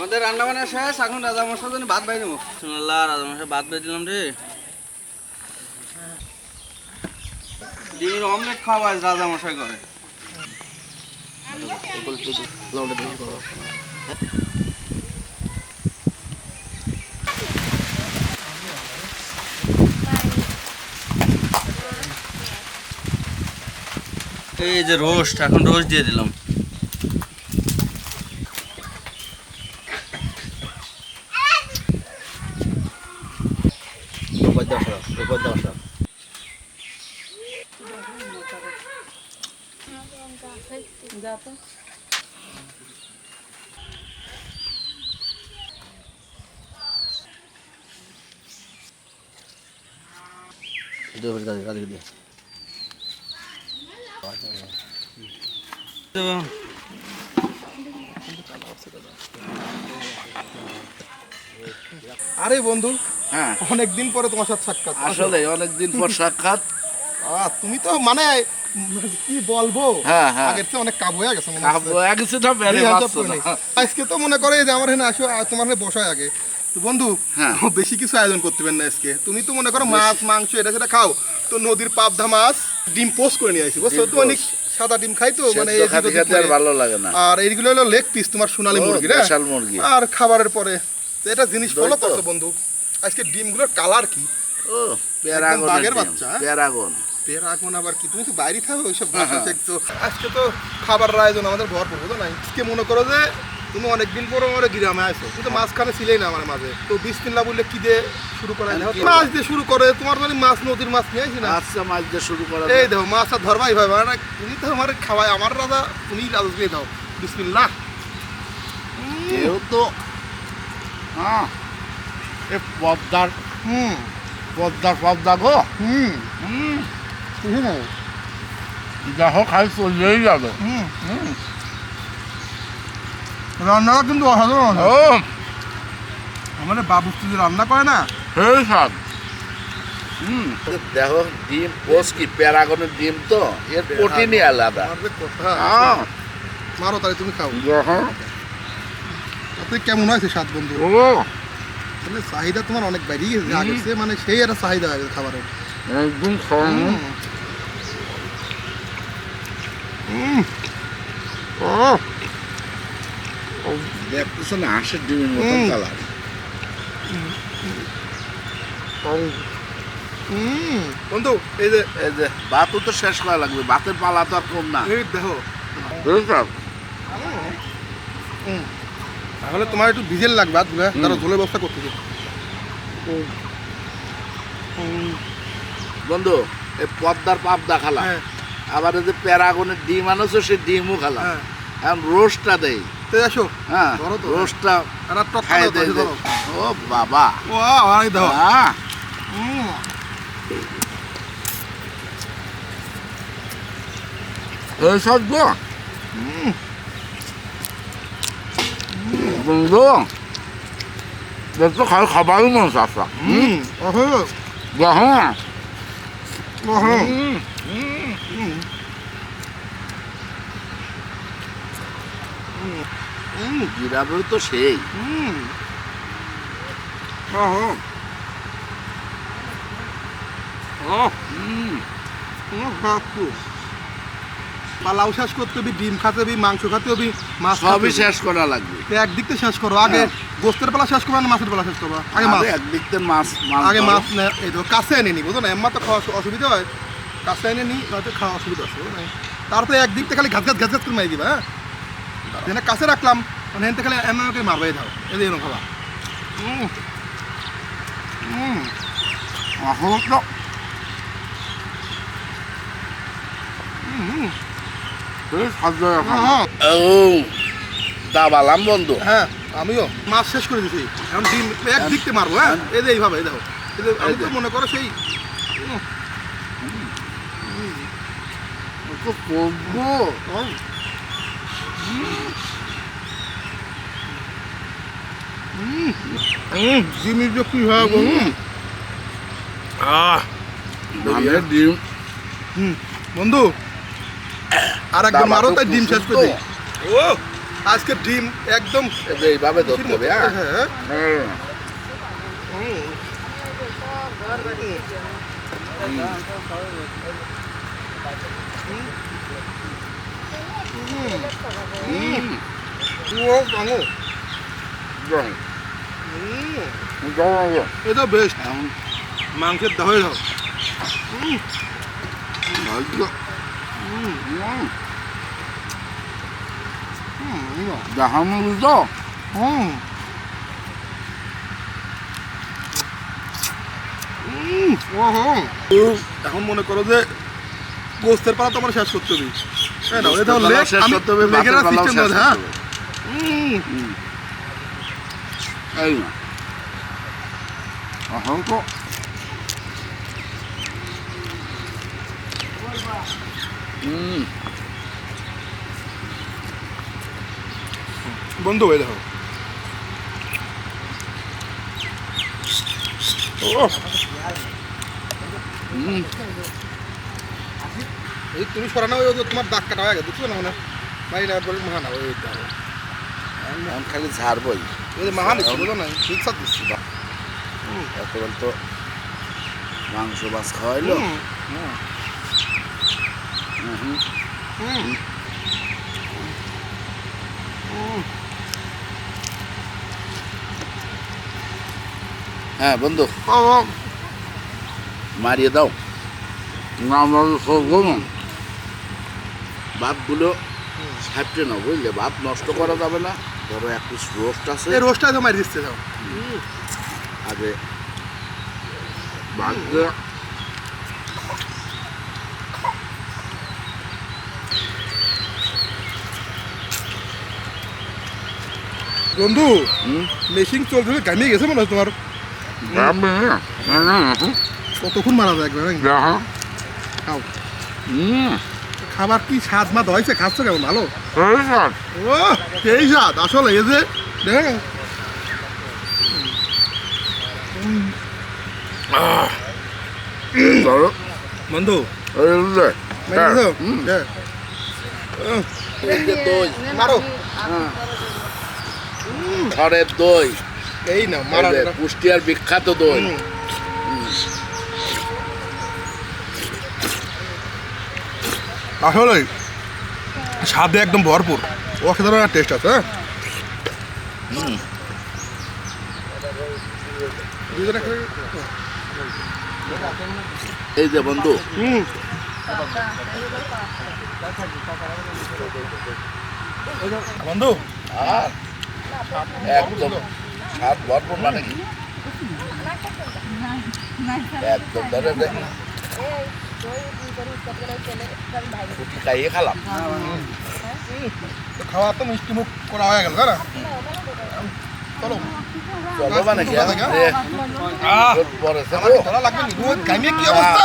আমাদের রান্না বান্না শেষ, এখন রাজা মশার জন্য ভাত বাই দেবো। শুনলা রাজা মশাই ভাত বাই দিলাম রে। ডিমের অমলেট খাওয়া রাজা মশাই করে। এই যে রোস্ট, এখন রোস্ট দিয়ে দিলাম। আরে বন্ধু, হ্যাঁ অনেকদিন পরে তোমার সাথে সাক্ষাৎ। আসলে অনেকদিন পর সাক্ষাৎ। তুমি তো মানে কি বলবো, হ্যাঁ হ্যাঁ আগের থেকে অনেক কাব হয়ে গেছে মনে কাব হচ্ছে। হয়ে গেছে না, বেড়ে এই হাজার বাঁচছো করে না। নেই। আজকে তো মনে করে যে আমার এখানে আসো, তোমার এখানে বসায় আগে তো বন্ধু। হ্যাঁ। বেশি কিছু আয়োজন করতে পারেন না আজকে। তুমি তো মনে করো মাছ মাংস এটা সেটা খাও, তো নদীর পাবদা মাছ ডিম পোস্ট করে নিয়ে আসি, বুঝছো? তো অনেক সাদা ডিম খাই তো, মানে সেদ্ধ খাতে খাতে আর ভালো লাগে না। আর এইগুলো হলো লেগ পিস তোমার সোনালী ও, মুরগি, দেশাল মুরগি। আর খাবারের পরে তো এটা জিনিস দই ফলো তো? করছো বন্ধু। আজকে ডিমগুলোর কালার কি, ও প্যারাগন, বাঘের বাচ্চা, হ্যাঁ? প্যারাগন। এখন আবার কি তুমি তো বাইরে থাকো ওইসব ভাষা দেখছো। আজকে তো খাবারের আয়োজন আমাদের ভরপুর, বুঝো নাই? আজকে মনে করো যে তুমি অনেকদিন পরে আমার গ্রামে আসো, কিন্তু মাঝখানে ছিলেই না আমার মাঝে। তো বিসমিল্লাহ বললে কি দিয়ে শুরু করা যায়? মাছ দিয়ে শুরু করে, তোমার মানে মাছ নদীর মাছ নিয়ে আসি না। আচ্ছা, মাছ দিয়ে শুরু করা এই দেখো মাছ আর ধরবাই ভাই, মানে তুমি তো আমার খাওয়াই, আমার রাজা তুমি রাজা দিয়ে দাও। বিসমিল্লাহ। কেউ তো হ্যাঁ এ পদ্মার হুম পদ্মা গো। হুম হুম হুম যা হোক খাই চললেই যাবে। হুম হুম রান্নাটা কিন্তু অসাধারণ। ও আমাদের বাবু যে রান্না করে না, সেই স্বাদ। দেখো ডিম পোস কি প্যারাগনের ডিম, তো এর প্রোটিনই আলাদা। আমার যে কথা, হ্যাঁ মারো তাহলে তুমি খাও। যখন তাতে কেমন হয়েছে স্বাদ বন্ধু? ও মানে চাহিদা তোমার অনেক বেরিয়ে গেছে আগের চেয়ে, মানে সেই একটা চাহিদা হয়ে গেছে খাবারের। একদম খাওয়ানো। দেখতেছো না হাঁসের ডিমের মতন কালার। বন্ধু এই যে এই যে ভাতও তো শেষ করা লাগবে, ভাতের পালা তো আর কম না। এই দেখো, বুঝলাম। তাহলে তোমার একটু ডিজেল লাগবে ভাতগুলো, তারা ঝোলের ব্যবস্থা করতেছে। বন্ধু এই পদ্মার পাবদা খালা, হ্যাঁ আবার এই যে প্যারাগনের ডিম আনোছো, সেই ডিমও খালা। হ্যাঁ, এখন রোস্টটা দেই। তো আসো হ্যাঁ ধরো তো, রোস্টটা আর টক খাই দেই। ধরো। ও বাবা, ও আই দাও। হ্যাঁ এই সব গো। বন্ধু দেখো খাই খাবারই মন চাষা। হ্যাঁ জিরাবের তো সেই। পালাও শেষ করতে হবে, ডিম খাতে হবে, মাংস খাতে হবে, মাছ সবই শেষ করা লাগবে। একদিক থেকে শেষ করো আগে। গোস্তের পালা শেষ করবো না মাছের পালা শেষ করবো? আগে মাছ, একদিক থেকে মাছ আগে মাছ না, এই তো কাছে এনে নি, বুঝো না? এম্মা তো খাওয়া অসুবিধা হয়, কাছে এনে নি, হয়তো খাওয়া অসুবিধা আছে, বুঝো না? তারপরে একদিক থেকে খালি ঘাস ঘাস ঘাস ঘাস করে মারি দিবা। হ্যাঁ যেন কাছে রাখলাম, মানে এনতে খালি এমনকে মারবাই দাও, এই যে এরকম খাবা। ও দাবালাম বন্ধু। হ্যাঁ আমিও মাছ শেষ করে দিছি, এখন ডিম একদিক থেকে মারবো। হ্যাঁ এই যে এইভাবে, এই দেখো, এই যে আমি তো মনে করো সেই জিনিস যে কি হয় ডিম বন্ধু, আর একবার মারো তাই ডিম শেষ করে দিই। ও আজকে ডিম একদম এই যে এইভাবে ধরতে হবে, হ্যাঁ? হ্যাঁ হুম। ও ভাঙো যাও, যাও, যাও। এটা বেস্ট মাংসের দহে দাও ভালো। দেখানো বুঝতো? এখন মনে করো যে গোস্তের পালা তোমার শেষ করতে হবে হ্যাঁ না এটা গোস্তের পালা শেষ করতে হবে, ভাতের পালাও শেষ করতে হ্যাঁ হবে। এই না এখন তো বন্ধু হয়ে দেখো এই তুমি সরানো ওই যে তোমার দাগ কাটা হয়ে গেছে বুঝছো না মানে ভাই না বলে মহানা ওই দেখো এখন খালি ঝাড়বই। এই যে মহান ছিল না ঠিক সাথে দিচ্ছি এতবার তো মাংস মাছ খাওয়াইলো। হ্যাঁ বন্ধু, মারিয়ে দাও। না ভাতগুলো সাপটে না, বুঝলে? ভাত নষ্ট করা যাবে না। ধরো এক পিস রোস্ট আছে, এই রোস্টটা তো মারি দিচ্ছে যাও আগে ভাত দিয়ে বন্ধু মেশিন চলছে গামিয়ে গেছে মনে হয় তোমার কতক্ষণ মারা যায় একবার নাকি? খাও খাবার কি স্বাদ মাদ হয়েছে খাচ্ছ কেমন ভালো ও সেই স্বাদ আসলে এই যে দেখেন বন্ধু মেরে দাও। হ্যাঁ। দই, মারো ঘরের দই, এই না এই মারা যে কুষ্টিয়ার বিখ্যাত দই। আসলে স্বাদে একদম ভরপুর অসাধারণ একটা টেস্ট আছে হ্যাঁ এই যে বন্ধু, বন্ধু আর একদম স্বাদ ভরপুর, মানে কি একদম ধরে ফুটি খাইয়ে খেলাম। খাওয়া তো মিষ্টি মুখ করা হয়ে গেল না চলো চলো মানে কি পরে আমার ধরা লাগবে নি গাইমে কি অবস্থা